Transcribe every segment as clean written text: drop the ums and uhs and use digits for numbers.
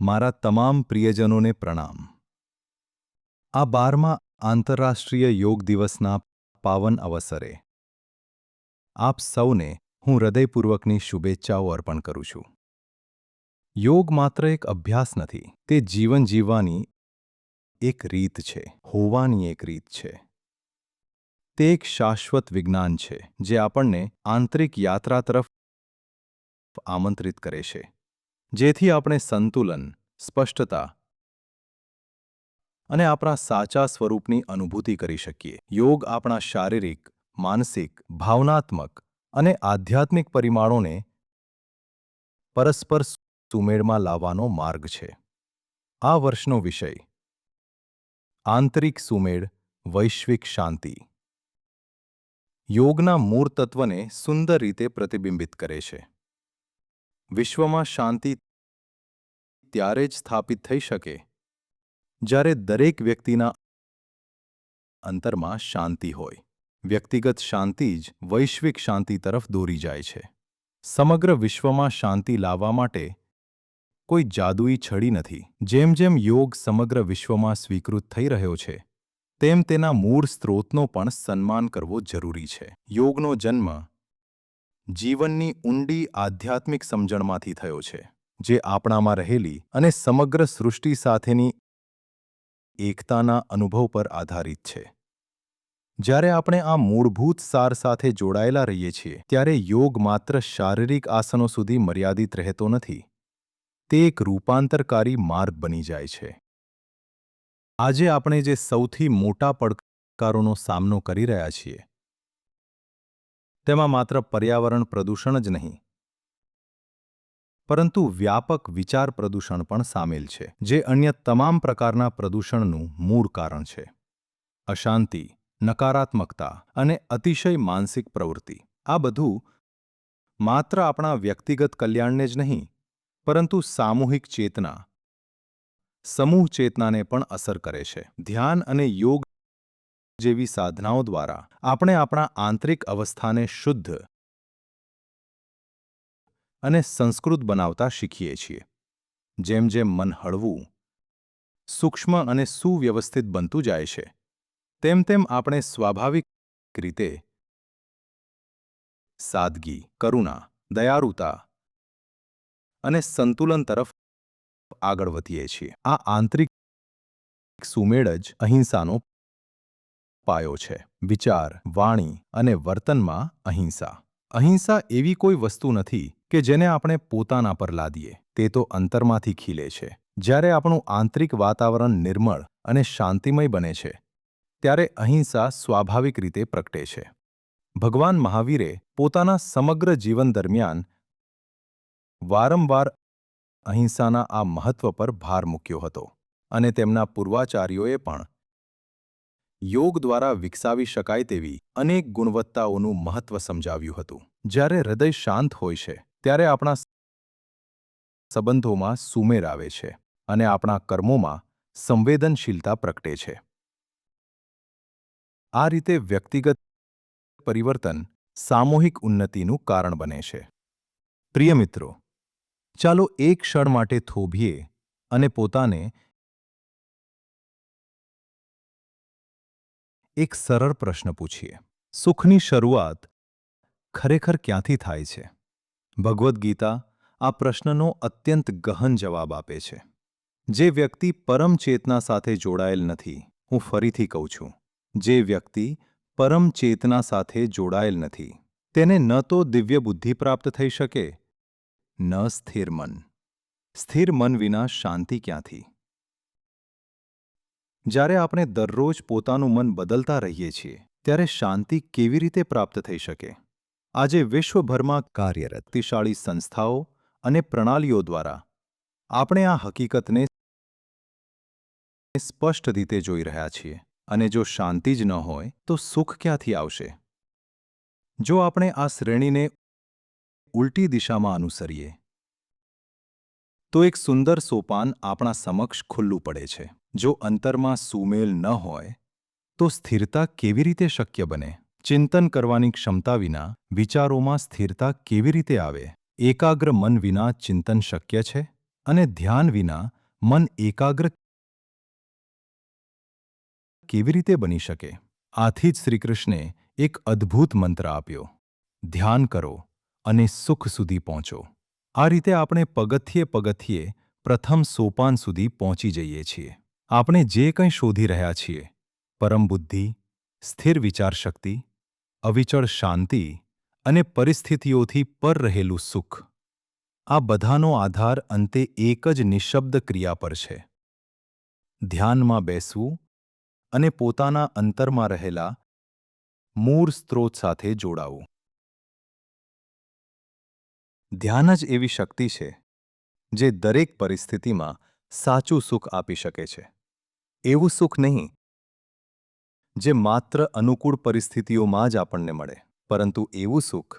મારા તમામ પ્રિયજનોને પ્રણામ. આ 12મા આંતરરાષ્ટ્રીય યોગ દિવસના પાવન અવસરે આપ સૌને હું હૃદયપૂર્વકની શુભેચ્છાઓ અર્પણ કરું છું. યોગ માત્ર એક અભ્યાસ નથી, તે જીવન જીવવાની એક રીત છે, હોવાની એક રીત છે. તે એક શાશ્વત વિજ્ઞાન છે જે આપણને આંતરિક યાત્રા તરફ આમંત્રિત કરે છે, જેથી આપણે સંતુલન, સ્પષ્ટતા અને આપણા સાચા સ્વરૂપની અનુભૂતિ કરી શકીએ. યોગ આપણા શારીરિક, માનસિક, ભાવનાત્મક અને આધ્યાત્મિક પરિમાણોને પરસ્પર સુમેળમાં લાવવાનો માર્ગ છે. આ વર્ષનો વિષય આંતરિક સુમેળ, વૈશ્વિક શાંતિ. યોગના મૂળ તત્વને સુંદર રીતે પ્રતિબિંબિત કરે છે. વિશ્વમાં શાંતિ ત્યારે જ સ્થાપિત થઈ શકે જ્યારે દરેક વ્યક્તિના અંતરમાં શાંતિ હોય. વ્યક્તિગત શાંતિ જ વૈશ્વિક શાંતિ તરફ દોરી જાય છે. સમગ્ર વિશ્વમાં શાંતિ લાવવા માટે કોઈ જાદુઈ છડી નથી. જેમ જેમ યોગ સમગ્ર વિશ્વમાં સ્વીકૃત થઈ રહ્યો છે, તેમ તેના મૂળ સ્ત્રોતનો પણ સન્માન કરવો જરૂરી છે. યોગનો જન્મ જીવનની ઊંડી આધ્યાત્મિક સમજણમાંથી થયો છે, જે આપણામાં રહેલી અને સમગ્ર સૃષ્ટિ સાથેની એકતાના અનુભવ પર આધારિત છે. જ્યારે આપણે આ મૂળભૂત સાર સાથે જોડાયેલા રહીએ છીએ, ત્યારે યોગ માત્ર શારીરિક આસનો સુધી મર્યાદિત રહેતો નથી. તે એક રૂપાંતરકારી માર્ગ બની જાય છે. આજે આપણે જે સૌથી મોટા પડકારોનો સામનો કરી રહ્યા છીએ, તેમાં માત્ર પર્યાવરણ પ્રદૂષણ જ નહીં, પરંતુ વ્યાપક વિચાર પ્રદૂષણ પણ સામેલ છે, જે અન્ય તમામ પ્રકારના પ્રદૂષણનું મૂળ કારણ છે. અશાંતિ, નકારાત્મકતા અને અતિશય માનસિક પ્રવૃત્તિ, આ બધું માત્ર આપણા વ્યક્તિગત કલ્યાણને જ નહીં, પરંતુ સામૂહિક ચેતના, સમૂહ ચેતનાને પણ અસર કરે છે. ધ્યાન અને યોગ જેવી સાધનાઓ દ્વારા આપણે આપણા આંતરિક અવસ્થાને શુદ્ધ અને સંસ્કૃત બનાવતા શીખીએ છીએ. જેમ જેમ મન હળવું, સૂક્ષ્મ અને સુવ્યવસ્થિત બનતું જાય છે, તેમ તેમ આપણે સ્વાભાવિક રીતે સાદગી, કરુણા, દયાળુતા અને સંતુલન તરફ આગળ વધીએ છીએ. આ આંતરિક સુમેળ જ અહિંસાનો પાયો છે. વિચાર, વાણી અને વર્તનમાં અહિંસા. અહિંસા એવી કોઈ વસ્તુ નથી કે જેને આપણે પોતાના પર લાદીએ. તે તો અંતરમાંથી ખીલે છે. જ્યારે આપણું આંતરિક વાતાવરણ નિર્મળ અને શાંતિમય બને છે, ત્યારે અહિંસા સ્વાભાવિક રીતે પ્રગટે છે. ભગવાન મહાવીરે પોતાના સમગ્ર જીવન દરમિયાન વારંવાર અહિંસાના આ મહત્વ પર ભાર મૂક્યો હતો, અને તેમના પૂર્વાચાર્યોએ પણ યોગ દ્વારા વિકસાવી શકાય તેવી અનેક ગુણવત્તાઓનું મહત્વ સમજાવ્યું હતું. જ્યારે હૃદય શાંત હોય છે, ત્યારે આપણા સંબંધોમાં સુમેળ આવે છે અને આપણા કર્મોમાં સંવેદનશીલતા પ્રગટે છે. આ રીતે વ્યક્તિગત પરિવર્તન સામૂહિક ઉન્નતિનું કારણ બને છે. પ્રિય મિત્રો, ચાલો એક ક્ષણ માટે થોભીએ અને પોતાને એક સરળ પ્રશ્ન પૂછીએ. સુખની શરૂઆત ખરેખર ક્યાંથી થાય છે? ભગવદ્ ગીતા આ પ્રશ્નનો અત્યંત ગહન જવાબ આપે છે. જે વ્યક્તિ પરમ ચેતના સાથે જોડાયેલ નથી, હું ફરીથી કહું છું, જે વ્યક્તિ પરમ ચેતના સાથે જોડાયેલ નથી, તેને ન તો દિવ્ય બુદ્ધિ પ્રાપ્ત થઈ શકે, ન સ્થિર મન. સ્થિર મન વિના શાંતિ ક્યાંથી? જ્યારે આપણે દરરોજ પોતાનું મન બદલતા રહીએ છીએ, ત્યારે શાંતિ કેવી રીતે પ્રાપ્ત થઈ શકે? આજે વિશ્વભરમાં કાર્યરત શક્તિશાળી સંસ્થાઓ અને પ્રણાલીઓ દ્વારા આપણે આ હકીકતને સ્પષ્ટ રીતે જોઈ રહ્યા છીએ. અને જો શાંતિ જ ન હોય, તો સુખ ક્યાંથી આવશે? જો આપણે આ શ્રેણીને ઉલટી દિશામાં અનુસરીએ, તો એક સુંદર સોપાન આપણા સમક્ષ ખુલ્લું પડે છે. જો અંતરમાં સુમેળ ન હોય, તો સ્થિરતા કેવી રીતે શક્ય બને? ચિંતન કરવાની ક્ષમતા વિના વિચારોમાં સ્થિરતા કેવી રીતે આવે? એકાગ્ર મન વિના ચિંતન શક્ય છે? અને ધ્યાન વિના મન એકાગ્ર કેવી રીતે બની શકે? આથી જ શ્રીકૃષ્ણે એક અદ્ભુત મંત્ર આપ્યો: ધ્યાન કરો અને સુખ સુધી પહોંચો. આ રીતે આપણે પગથિયે પગથિયે પ્રથમ સોપાન સુધી પહોંચી જઈએ છીએ. આપણે જે કંઈ શોધી રહ્યા છીએ, પરમ બુદ્ધિ, સ્થિર વિચારશક્તિ, અવિચળ શાંતિ અને પરિસ્થિતિઓથી પર રહેલું સુખ, આ બધાનો આધાર અંતે એક જ નિઃશબ્દ ક્રિયા પર છે: ધ્યાનમાં બેસવું અને પોતાના અંતરમાં રહેલા મૂળ સ્ત્રોત સાથે જોડાવું. ધ્યાન જ એવી શક્તિ છે જે દરેક પરિસ્થિતિમાં સાચું સુખ આપી શકે છે. એવું સુખ નહીં જે માત્ર અનુકૂળ પરિસ્થિતિઓમાં જ આપણને મળે, પરંતુ એવું સુખ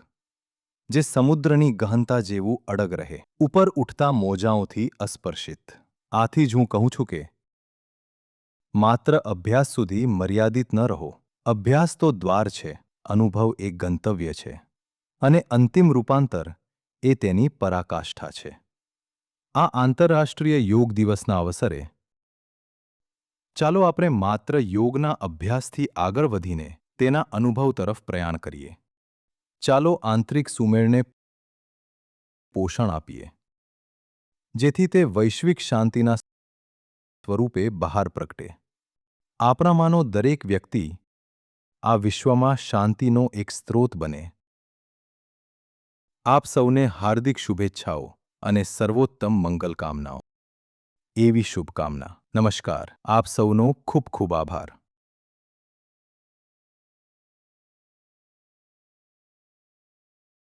જે સમુદ્રની ગહનતા જેવું અડગ રહે, ઉપર ઉઠતા મોજાઓથી અસ્પર્શિત. આથી જ હું કહું છું કે માત્ર અભ્યાસ સુધી મર્યાદિત ન રહો. અભ્યાસ તો દ્વાર છે, અનુભવ એક ગંતવ્ય છે, અને અંતિમ રૂપાંતર એ તેની પરાકાષ્ઠા છે. આ આંતરરાષ્ટ્રીય યોગ દિવસના અવસરે ચાલો આપણે માત્ર યોગના અભ્યાસથી આગળ વધીને તેના અનુભવ તરફ પ્રયાણ કરીએ. ચાલો આંતરિક સુમેળને પોષણ આપીએ, જેથી તે વૈશ્વિક શાંતિના સ્વરૂપે બહાર પ્રગટે. આપણામાંનો દરેક વ્યક્તિ આ વિશ્વમાં શાંતિનો એક સ્ત્રોત બને. આપ સૌને હાર્દિક શુભેચ્છાઓ અને સર્વોત્તમ મંગલ કામનાઓ. એવી શુભકામના. નમસ્કાર. આપ સૌનો ખૂબ ખૂબ આભાર.